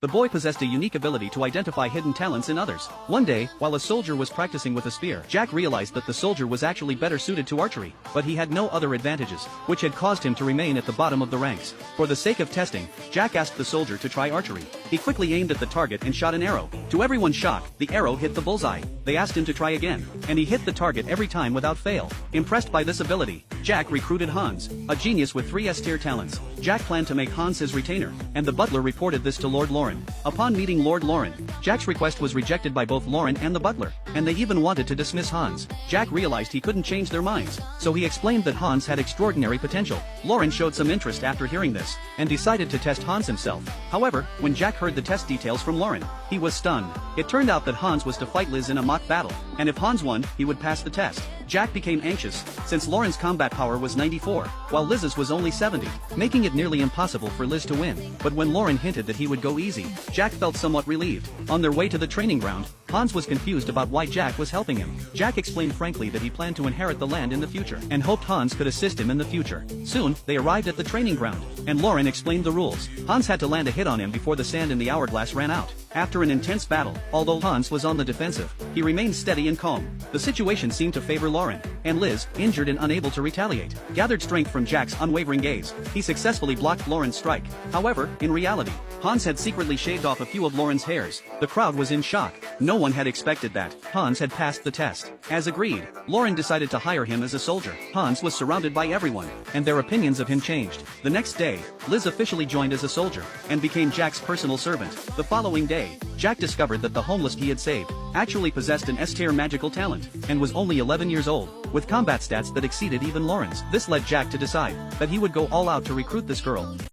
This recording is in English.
The boy possessed a unique ability to identify hidden talents in others. One day, while a soldier was practicing with a spear, Jack realized that the soldier was actually better suited to archery, but he had no other advantages, which had caused him to remain at the bottom of the ranks. For the sake of testing, Jack asked the soldier to try archery. He quickly aimed at the target and shot an arrow. To everyone's shock, the arrow hit the bullseye. They asked him to try again, and he hit the target every time without fail. Impressed by this ability, Jack recruited Hans, a genius with 3 S-tier talents. Jack planned to make Hans his retainer, and the butler reported this to Lord Lauren. Upon meeting Lord Lauren, Jack's request was rejected by both Lauren and the butler, and they even wanted to dismiss Hans. Jack realized he couldn't change their minds, so he explained that Hans had extraordinary potential. Lauren showed some interest after hearing this, and decided to test Hans himself. However, when Jack heard the test details from Lauren, he was stunned. It turned out that Hans was to fight Liz in a mock battle, and if Hans won, he would pass the test. Jack became anxious, since Lauren's combat power was 94, while Liz's was only 70, making it nearly impossible for Liz to win. But when Lauren hinted that he would go easy, Jack felt somewhat relieved. On their way to the training ground, Hans was confused about why Jack was helping him. Jack explained frankly that he planned to inherit the land in the future, and hoped Hans could assist him in the future. Soon, they arrived at the training ground, and Lauren explained the rules. Hans had to land a hit on him before the sand in the hourglass ran out. After an intense battle, although Hans was on the defensive, he remained steady and calm. The situation seemed to favor Lauren, and Liz, injured and unable to retaliate, gathered strength from Jack's unwavering gaze. He successfully blocked Lauren's strike. However, in reality, Hans had secretly shaved off a few of Lauren's hairs. The crowd was in shock. No one had expected that Hans had passed the test. As agreed, Lauren decided to hire him as a soldier. Hans was surrounded by everyone, and their opinions of him changed. The next day, Liz officially joined as a soldier, and became Jack's personal servant. The following day, Jack discovered that the homeless he had saved actually possessed an S-tier magical talent, and was only 11 years old, with combat stats that exceeded even Lauren's. This led Jack to decide that he would go all out to recruit this girl.